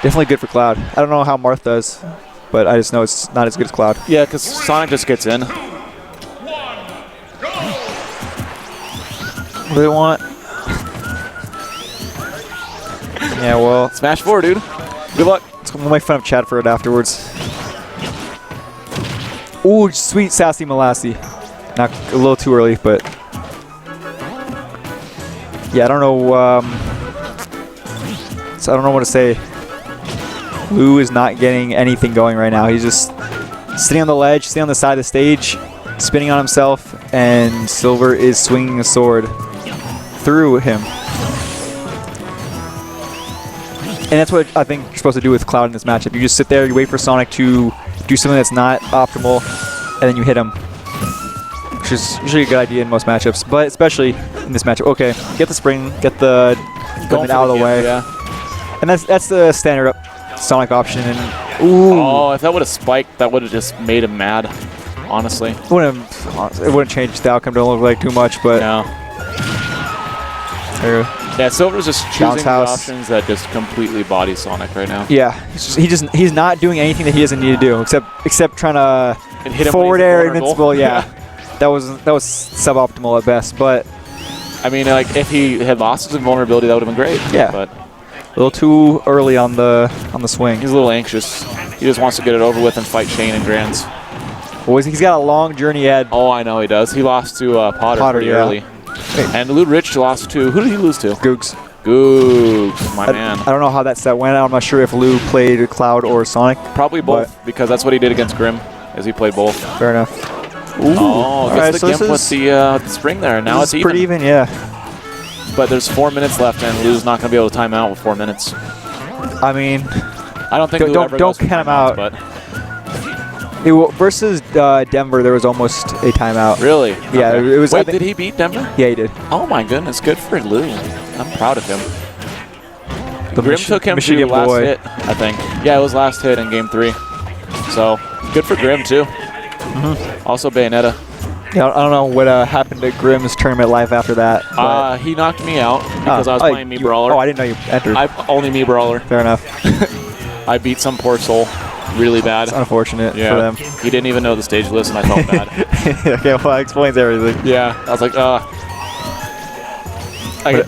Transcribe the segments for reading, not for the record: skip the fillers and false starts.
Definitely good for Cloud. I don't know how Marth does, but I just know it's not as good as Cloud. Yeah, because Sonic just gets in. What do they want? Yeah, well. Smash 4, dude. Good luck. We'll make fun of Chad for it afterwards. Ooh, sweet sassy Molassie. Not a little too early, but yeah, I don't know. So I don't know what to say. Lou is not getting anything going right now. He's just sitting on the ledge, sitting on the side of the stage, spinning on himself, and Silver is swinging a sword through him. And that's what I think you're supposed to do with Cloud in this matchup. You just sit there, you wait for Sonic to do something that's not optimal, and then you hit him. Which is usually a good idea in most matchups, but especially in this matchup. Okay, get the spring, get the limit out of the way. Yeah. And that's the standard Sonic option. And ooh. Oh, if that would have spiked, that would have just made him mad, honestly. It wouldn't change the outcome, don't look like too much, but no. There. Yeah, Silver's just choosing the options that just completely body Sonic right now. Yeah, he's not doing anything that he doesn't need to do except trying to hit him forward air invincible. Yeah, that was suboptimal at best. But I mean, like if he had lost his invulnerability, that would have been great. Yeah, but a little too early on the swing. He's a little anxious. He just wants to get it over with and fight Shane and Grands. Well, he's got a long journey ahead. Oh, I know he does. He lost to Potter pretty early. And LouRich lost to, who did he lose to? Googs. Googs, my man. I don't know how that set went. I'm not sure if Lou played Cloud or Sonic. Probably both, because that's what he did against Grim, as he played both. Fair enough. Ooh. Oh, gets the Gimp with the spring there. Now it's even. Pretty even, yeah. But there's 4 minutes left, and Lou's not going to be able to time out with 4 minutes. I mean, I don't think don't count him out. But versus Denver, there was almost a timeout. Really? Yeah, okay. it was. Wait, did he beat Denver? Yeah, he did. Oh my goodness, good for Lou. I'm proud of him. The Grim took him to last hit, I think. Yeah, it was last hit in Game 3. So good for Grim too. Also Bayonetta. Yeah, I don't know what happened to Grim's tournament life after that. He knocked me out because I was playing Mii Brawler. Oh, I didn't know you entered. Only Mii Brawler. Fair enough. I beat some poor soul really bad. It's unfortunate for them. He didn't even know the stage list, and I felt bad. Okay, well, that explains everything. Yeah, I was like,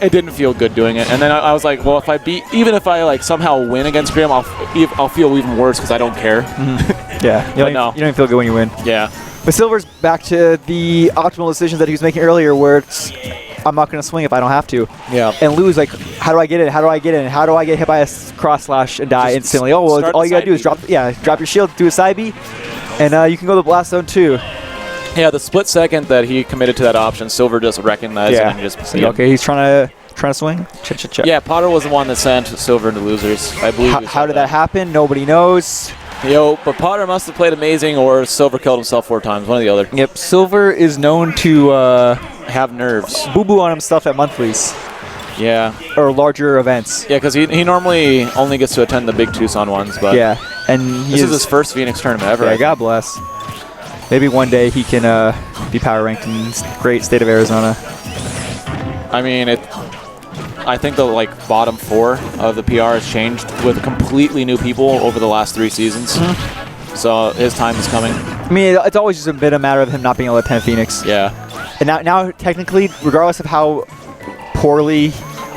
it didn't feel good doing it. And then I was like, well, even if I like somehow win against Grim, I'll feel even worse because I don't care. Yeah, you don't even feel good when you win. Yeah. But Silver's back to the optimal decisions that he was making earlier, where it's, I'm not going to swing if I don't have to. Yeah. And Lou's like, how do I get it? How do I get in? How do I get hit by a cross slash and die instantly? Oh, well, all you got to do is drop your shield, do a side B, and you can go to the blast zone too. Yeah, the split second that he committed to that option, Silver just recognized it and just okay, he's trying to swing. Yeah, Potter was the one that sent Silver into losers. I believe. How did that happen? Nobody knows. But Potter must have played amazing, or Silver killed himself 4 times. One or the other. Yep, Silver is known to have nerves. Boo-boo on himself at monthlies. Yeah. Or larger events. Yeah, because he normally only gets to attend the big Tucson ones. But yeah, and this is his first Phoenix tournament ever. Yeah, God bless. Maybe one day he can be power ranked in great state of Arizona. I mean, I think the bottom 4 of the PR has changed with completely new people over the last 3 seasons. So his time is coming. I mean, it's always just been a matter of him not being able to attend Phoenix. Yeah. And now technically, regardless of how poorly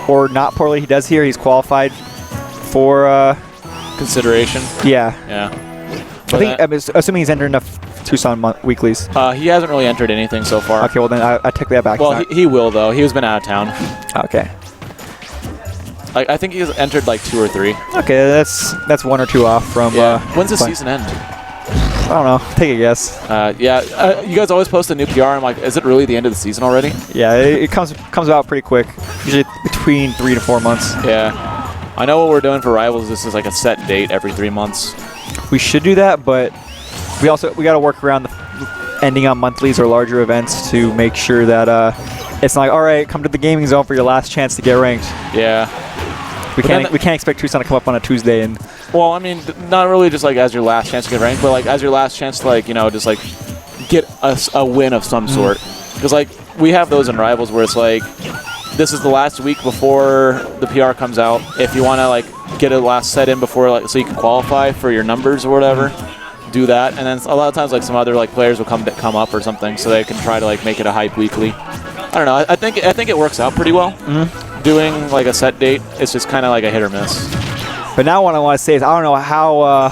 or not poorly he does here, he's qualified for consideration. Yeah. Yeah. I'm assuming he's entered enough Tucson weeklies. He hasn't really entered anything so far. Okay, well then I take that back. Well, he will though. He has been out of town. Okay. I think he's entered 2 or 3. Okay, that's 1 or 2 off from. When's the season end? I don't know. Take a guess. You guys always post a new PR. I'm like, is it really the end of the season already? Yeah, it comes out pretty quick. Usually between 3 to 4 months. Yeah. I know what we're doing for Rivals. This is a set date every 3 months. We should do that, but we got to work around the ending on monthlies or larger events to make sure that it's not like, all right, come to the gaming zone for your last chance to get ranked. Yeah. We can't expect Tucson to come up on a Tuesday and. Well, I mean, not really just as your last chance to get ranked, but as your last chance to get a win of some sort. Because we have those in Rivals where it's this is the last week before the PR comes out. If you want to get a last set in before, like, so you can qualify for your numbers or whatever. Do that, and then a lot of times, like, some other like players will come up or something, so they can try to like make it a hype weekly. I don't know. I think it works out pretty well. Doing like a set date, it's just kind of like a hit or miss. But now what I want to say is I don't know how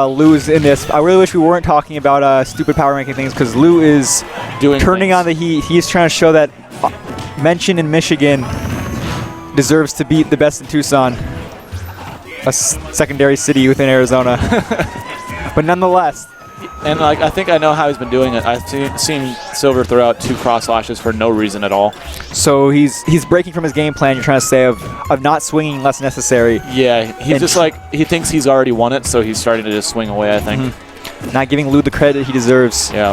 Lou's in this. I really wish we weren't talking about stupid power ranking things, because Lou is turning on the heat. He's trying to show that Mention in Michigan deserves to beat the best in Tucson, a secondary city within Arizona. But nonetheless. And like, I think I know how he's been doing it. I've seen Silver throw out 2 cross slashes for no reason at all. So he's breaking from his game plan, you're trying to say, of not swinging unless necessary. Yeah, he's just like, he thinks he's already won it, so he's starting to just swing away, I think. Not giving Lou the credit he deserves. Yeah.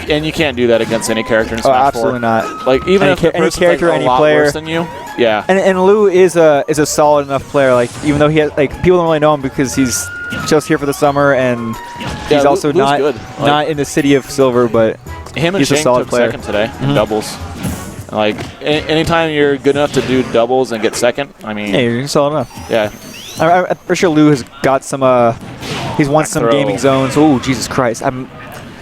And you can't do that against any character in Smash 4. Absolutely not. Like, even if the person's any character, like a any lot player worse than you. Yeah. And Lou is a solid enough player. Like, even though he has, like, people don't really know him because he's just here for the summer, and he's also Lou's not good. not in the city of Silver, but him and he's a Shane solid took player. second today in doubles. Like, anytime you're good enough to do doubles and get second, I mean, yeah, you're solid enough. yeah. I'm pretty sure Lou has got some. He's won some gaming zones. Oh, Jesus Christ! I'm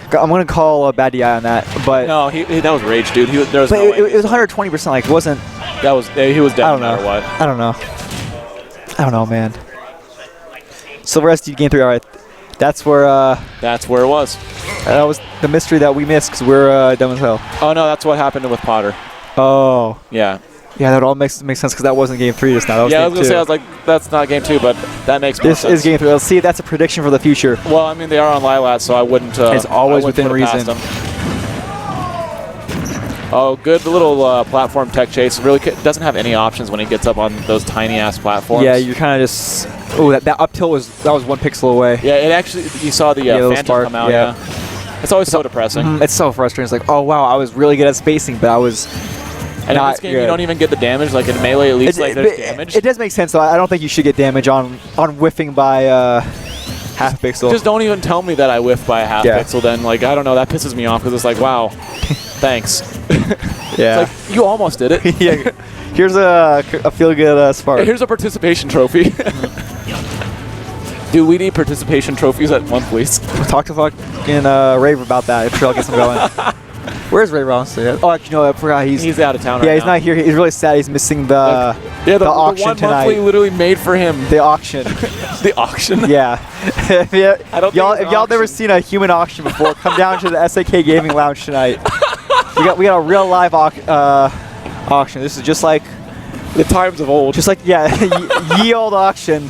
gonna call a bad DI on that, but No, that was rage, dude. There was but no it was 120%. Like, it wasn't. he was dead I don't no know. matter what. I don't know, man. Silver SD game 3. All right, that's where That's where it was. that was the mystery that we missed because we're dumb as hell. Oh no, that's what happened with Potter. Oh, Yeah. yeah, that all makes sense because that wasn't game 3 just now. That was Yeah, I game was gonna 2. say, I was like, that's not game 2, but that makes more This sense. is game 3. Let's see if that's a prediction for the future. Well, I mean, they are on Lilat, so I wouldn't. It's always I wouldn't within put it past reason. them. Oh, good little platform tech chase. Really doesn't have any options when he gets up on those tiny ass platforms. Yeah, you're kind of just. Oh, that up tilt was 1 pixel away. Yeah, it actually. You saw the little Phantom spark, come out. yeah. Yeah. It's always so depressing. It's so frustrating. It's like, oh wow, I was really good at spacing, but I was. And in this game, you don't even get the damage. Like in Melee, at least there's damage. It does make sense, though. I don't think you should get damage on whiffing by half pixel. Just don't even tell me that I whiffed by a half Yeah. pixel. Then, like, I don't know. That pisses me off because it's like, wow, thanks. Yeah. It's like, you almost did it. Yeah. Here's a feel-good spark. Here's a participation trophy. Dude, we need participation trophies at one, please. Talk to fucking Rave about that. I'm sure I'll get some going. Where's Ray Robinson? Oh, actually, no, I forgot. He's out of town right now. Yeah, he's not here. He's really sad. He's missing the the auction one tonight. monthly literally made for him. The auction. The auction? Yeah. Yeah. I don't y'all, think if y'all never seen a human auction before, come down to the SAK Gaming Lounge tonight. We got a real live auction. This is just like the times of old. Just like, yeah, ye old auction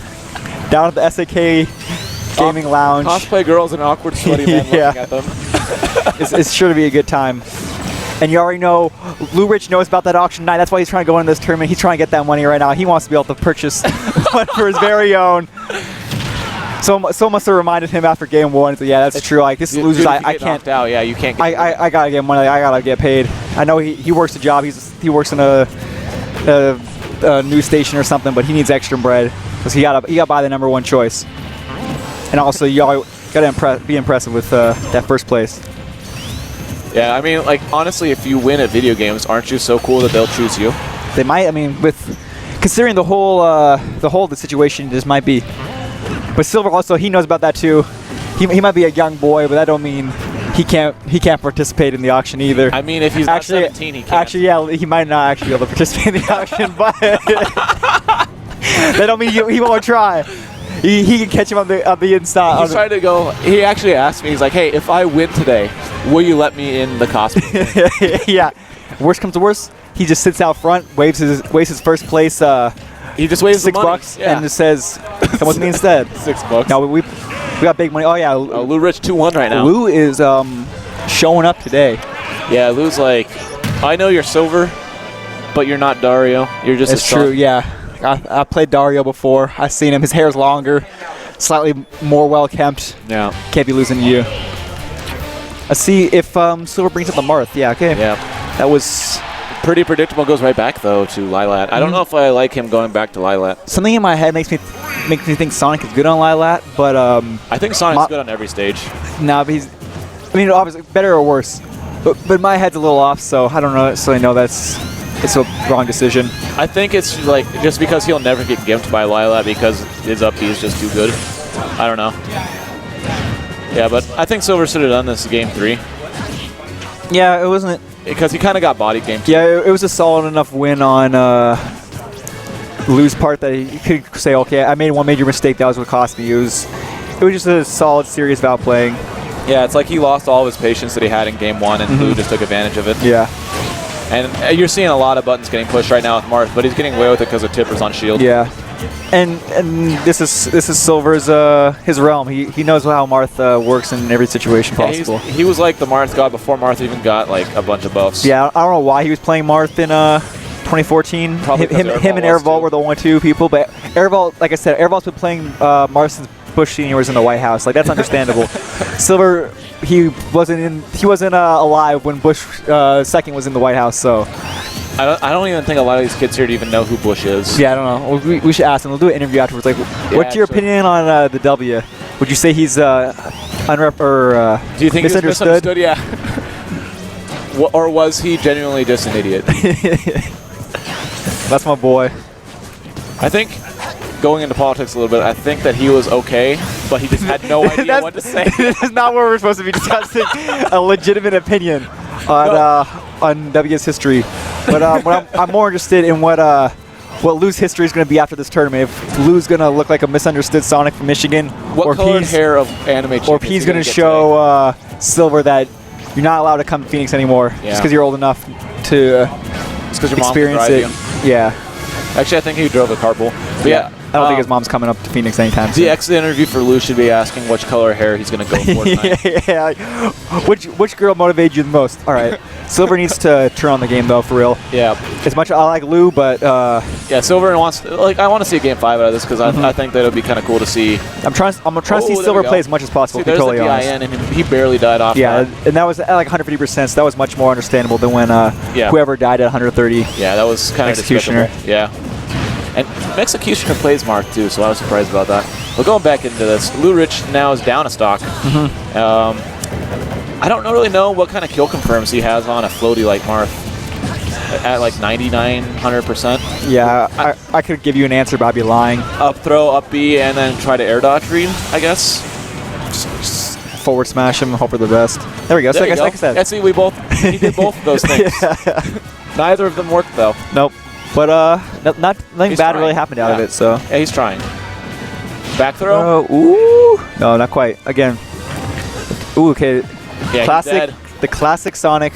down at the SAK Gaming Lounge. Cosplay girls and awkward sweaty men Yeah. looking at them. It's sure to be a good time. And you already know, LouRich knows about that auction night. That's why he's trying to go into this tournament. He's trying to get that money right now. He wants to be able to purchase one for his very own. So must have reminded him after game 1. So yeah, that's true. Like, this loses. I can't. Out. Yeah, you can't. I gotta get money. I gotta get paid. I know he works a job. He works in a news station or something, but he needs extra bread because he gotta buy the #1 choice. And also, y'all gotta be impressive with that first place. Yeah, I mean, like, honestly, if you win at video games, aren't you so cool that they'll choose you? They might. I mean, considering the whole the situation, this might be. But Silver also, he knows about that too. He might be a young boy, but that don't mean he can't participate in the auction either. I mean, if he's not 17, he can't. Actually, yeah, he might not actually be able to participate in the auction, but that don't mean he won't try. He can catch him on the inside. He's trying to go. He actually asked me. He's like, "Hey, if I win today, will you let me in the costume?" Yeah. Worst comes to worst, he just sits out front, waves his first place. He just waves $6 yeah. and just says, "Come with me instead." $6. No, we got big money. Oh yeah. LouRich 2-1 right now. Lou is showing up today. Yeah, Lou's like, I know you're Silver, but you're not Dario. You're just. It's true. Yeah. I played Dario before. I've seen him. His hair's longer, slightly more well kept. Yeah. Can't be losing to you. Let's see if Silver brings up the Marth. Yeah. Okay. Yeah. That was pretty predictable. Goes right back though to Lilat. I don't know if I like him going back to Lilat. Something in my head makes me think Sonic is good on Lilat, but I think Sonic's good on every stage. Nah, but I mean, obviously better or worse. But my head's a little off, so I don't know. So I know that's it's a wrong decision. I think it's like just because he'll never get gimped by Lilat because his up B is just too good. I don't know. Yeah, but I think Silver should have done this game 3. Yeah, it wasn't. Because he kind of got bodied game 2. Yeah, it was a solid enough win on Lou's part that he could say, okay, I made one major mistake. That was what cost me. It was just a solid series of outplaying. Yeah, it's like he lost all of his patience that he had in game 1, and Lou just took advantage of it. Yeah. And you're seeing a lot of buttons getting pushed right now with Marth, but he's getting away with it because of tippers on shield. Yeah. And this is Silver's his realm. He knows how Marth works in every situation possible. He was like the Marth god before Marth even got like a bunch of buffs. Yeah, I don't know why he was playing Marth in 2014. Probably him and Airvault were the only 2 people, but Airvault, like I said, Airvault's been playing Marth since Bush Senior was in the White House. Like, that's understandable. Silver, he wasn't alive when Bush second was in the White House, so. I don't even think a lot of these kids here even know who Bush is. Yeah, I don't know. We should ask him. We'll do an interview afterwards. Like, what's your opinion on the W? Would you say he's do you think misunderstood? Yeah. Or was he genuinely just an idiot? That's my boy. I think going into politics a little bit, I think that he was okay, but he just had no idea what to say. This is not where we're supposed to be discussing a legitimate opinion on W's history. But I'm more interested in what Lou's history is going to be after this tournament. If Lou's going to look like a misunderstood Sonic from Michigan, what colored hair of anime, or if he's going to show Silver that you're not allowed to come to Phoenix anymore just because you're old enough to experience it. Yeah. Actually, I think he drove a carpool. But yeah. I don't think his mom's coming up to Phoenix anytime soon. The exit interview for Lou should be asking which color hair he's going to go for tonight. Yeah. Which girl motivated you the most? All right. Silver needs to turn on the game, though, for real. Yeah. As much as I like Lou, but... yeah, Silver wants... I want to see a game 5 out of this because I think that it would be kind of cool to see. I'm trying to see Silver play as much as possible, see, to be totally honest. and he barely died off that. And that was at like 150%, so that was much more understandable than when whoever died at 130. Yeah, that was kind of Executioner. Yeah. And Executioner plays Marth too, so I was surprised about that. But going back into this, LouRich now is down a stock. I don't really know what kind of kill confirms he has on a floaty like Marth at like 99, 100%. Yeah, I could give you an answer, but I'd be lying. Up throw, up B, and then try to air dodge read, I guess. Just forward smash him, hope for the best. There we go. So like I said. Yeah, see, he did both of those things. Neither of them worked though. Nope. But nothing bad really happened out of it. So yeah, he's trying. Back throw. Ooh, no, not quite. Again. Ooh, okay. Yeah, classic. The classic Sonic.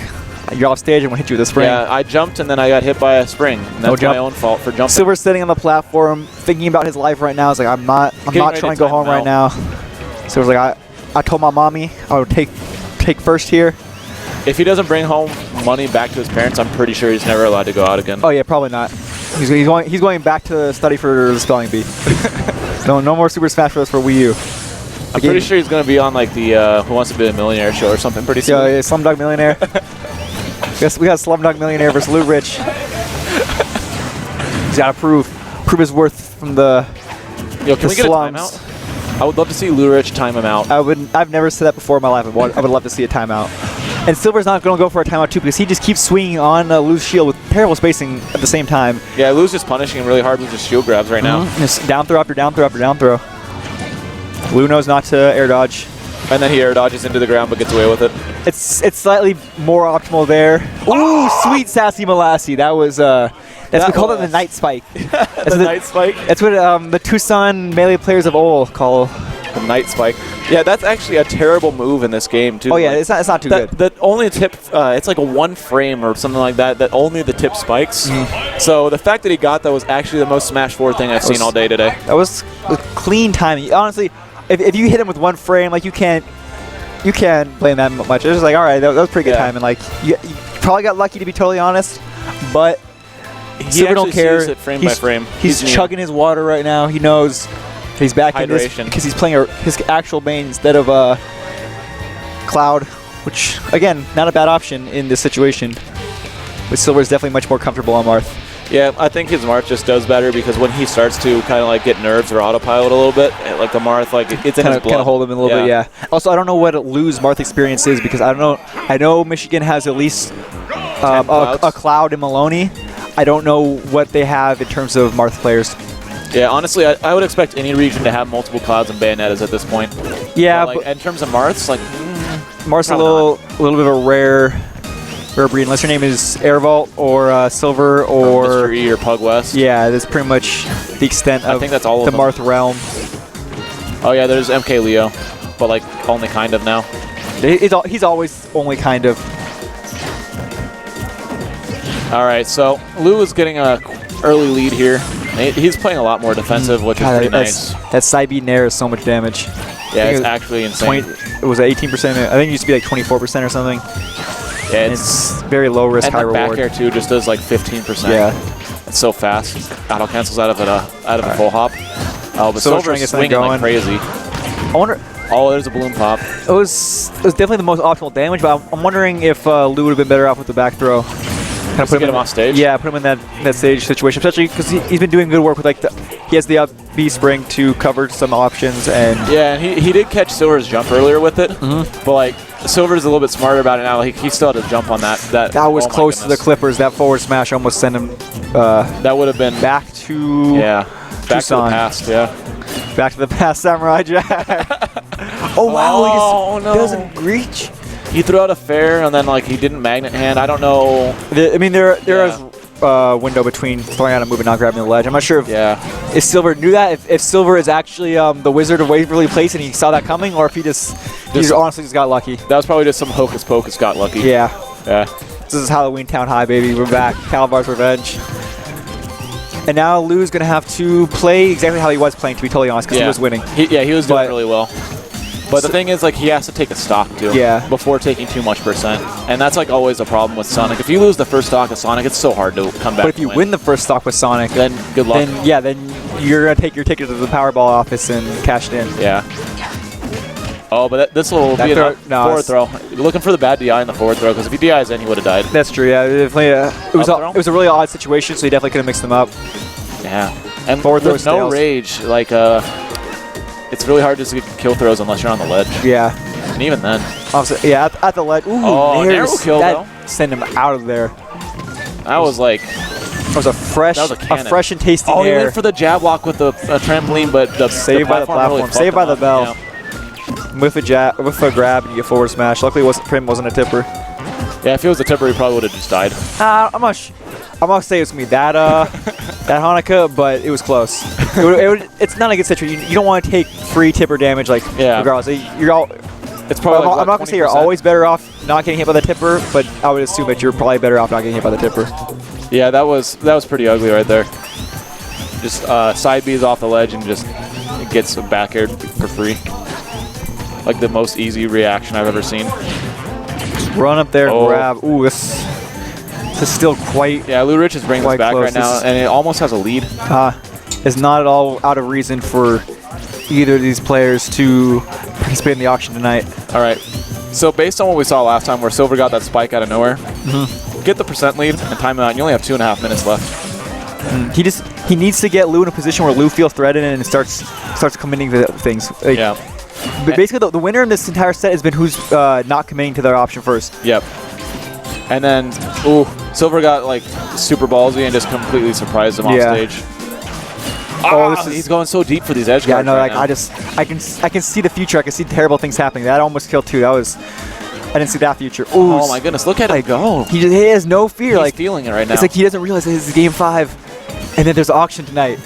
You're off stage. I'm gonna hit you with a spring. Yeah, I jumped and then I got hit by a spring. And that's my own fault for jumping. Silver's sitting on the platform, thinking about his life right now. He's like, I'm not trying to go home right now. Silver's like, I told my mommy I would take first here. If he doesn't bring home money back to his parents, I'm pretty sure he's never allowed to go out again. Oh yeah, probably not. He's going back to study for the spelling bee. No more Super Smash Bros. For Wii U. I'm pretty sure he's going to be on like the Who Wants to Be a Millionaire show or something pretty soon. Yeah, Slumdog Millionaire. Guess we got Slumdog Millionaire versus LouRich. He's got to prove his worth from the can we get slums. A timeout? I would love to see LouRich time him out. I've never said that before in my life. I would love to see a timeout. And Silver's not going to go for a timeout too because he just keeps swinging on Lou's shield with terrible spacing at the same time. Yeah, Lou's just punishing him really hard with his shield grabs right now. Just down throw after down throw after down throw. Lou knows not to air dodge. And then he air dodges into the ground but gets away with it. It's slightly more optimal there. Ooh, sweet Sassy Molassie. That was... we call it the Night Spike. The Night Spike? That's what the Tucson melee players of OL call the Night Spike. Yeah, that's actually a terrible move in this game, too. Oh, yeah, it's not too good. That only tip, it's like a 1 frame or something like that only the tip spikes. So the fact that he got that was actually the most Smash 4 thing I've seen all day today. That was clean timing. Honestly, if you hit him with 1 frame, like you can't blame that much. It's just like, all right, that was pretty good timing. Like you probably got lucky, to be totally honest, but Silver don't care. Sees it frame by frame. He's chugging his water right now. He knows he's back in this because he's playing his actual main instead of Cloud, which again, not a bad option in this situation. But Silver is definitely much more comfortable on Marth. Yeah, I think his Marth just does better because when he starts to kind of like get nerves or autopilot a little bit, like the Marth, like it's in his blood. Kind of hold him a little bit, yeah. Also, I don't know what Lou's Marth experience is because I don't know. I know Michigan has at least a Cloud in Maloney. I don't know what they have in terms of Marth players. Yeah, honestly, I would expect any region to have multiple Clouds and Bayonettas at this point. Yeah, but, like, in terms of Marths, like Marth's a little bit of a rare breed, unless your name is Airvault or Silver or Mr. E or Pug West. Yeah, that's pretty much the extent of I think that's all the of them. Marth realm. Oh yeah, there's MK Leo, but like only kind of now. He's always only kind of. All right, so Lou is getting a early lead here. He's playing a lot more defensive, which is pretty nice. That side B Nair is so much damage. Yeah, it's actually insane. It was 18%. I think it used to be like 24% or something. Yeah, and it's very low risk, high reward. And reward. back air too just does like 15%. Yeah, it's so fast. Auto cancels out of a full hop. Oh, but Silver's swinging like crazy. I wonder. Oh, there's a balloon pop. It was definitely the most optimal damage, but I'm wondering if Lou would have been better off with the back throw. Kind of put him off stage? Yeah, put him in that stage situation, especially because he's been doing good work with like he has the up B spring to cover some options and yeah, and he did catch Silver's jump earlier with it, but like Silver's a little bit smarter about it now. He still had to jump on that. That was close to the Clippers. That forward smash almost sent him. That would have been back to back to the past. Yeah, back to the past, Samurai Jack. Oh wow! He just doesn't reach. He threw out a fair and then like he didn't magnet hand. I don't know. I mean there is window between throwing out a move and not grabbing the ledge. I'm not sure if Silver knew that. If Silver is actually the Wizard of Waverly Place and he saw that coming, or if he honestly just got lucky. That was probably just some hocus pocus got lucky. Yeah. Yeah. This is Halloween Town High, baby. We're back. Calabar's Revenge. And now Lou's going to have to play exactly how he was playing, to be totally honest, because he was winning. He was doing really well. But the thing is, like, he has to take a stock, too, before taking too much percent. And that's, like, always a problem with Sonic. If you lose the first stock of Sonic, it's so hard to come back. But if you win the first stock with Sonic, then good luck. Then you're going to take your ticket to the Powerball office and cash it in. Yeah. Oh, but this will be a forward throw. Looking for the bad DI in the forward throw, because if he DIs in, he would have died. That's true, yeah. Definitely, it was a really odd situation, so he definitely could have mixed them up. Yeah. And forward throw no rage, like, it's really hard to get kill throws unless you're on the ledge. Yeah. And even then. Obviously, yeah, at the ledge. Ooh, narrow kill, though. Send him out of there. That was like... It was a fresh and tasty he went for the jab block with the trampoline, but saved by the platform. Really saved by the bell. Yeah. With a grab, and you get forward smash. Luckily, wasn't a tipper. Yeah, if it was a tipper, he probably would have just died. I'm not say it's gonna be that that Hanukkah, but it was close. It's not a good situation. You don't want to take free tipper damage, like regardless. It's probably. I'm not gonna say you're always better off not getting hit by the tipper, but I would assume that you're probably better off not getting hit by the tipper. Yeah, that was pretty ugly right there. Just side B's off the ledge and just gets back aired for free. Like the most easy reaction I've ever seen. Just run up there and grab. Ooh, this is still quite. Yeah, LouRich is bringing this back right now, and it almost has a lead. It's not at all out of reason for either of these players to participate in the auction tonight. All right. So based on what we saw last time, where Silver got that spike out of nowhere, get the percent lead and time it out. You only have 2.5 minutes left. He needs to get Lou in a position where Lou feels threatened and starts committing to things. Like, but basically, the winner in this entire set has been who's not committing to their option first. Yep. And then, Silver got like super ballsy and just completely surprised him off stage. He's going so deep for these edge guards. Yeah, no, I can see the future. I can see terrible things happening. That almost killed two. I didn't see that future. Ooh, oh my goodness, look at him go. He has no fear. He's feeling it right now. It's like he doesn't realize that this is game 5, and then there's auction tonight.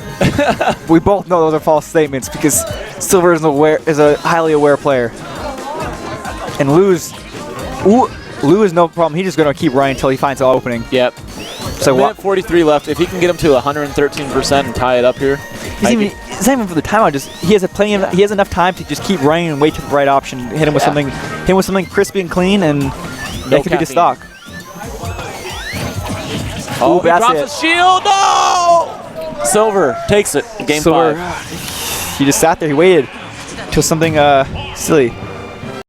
We both know those are false statements because Silver is a highly aware player, and Lou is no problem. He's just going to keep running until he finds an opening. Yep. So minute 43 left. If he can get him to 113% and tie it up here, it's not even for the timeout. Just he has enough time to just keep running and wait for the right option. Hit him with something crispy and clean, and that could be the stock. Oh, he drops his shield. No! Silver takes it. Game 5. He just sat there. He waited till something silly.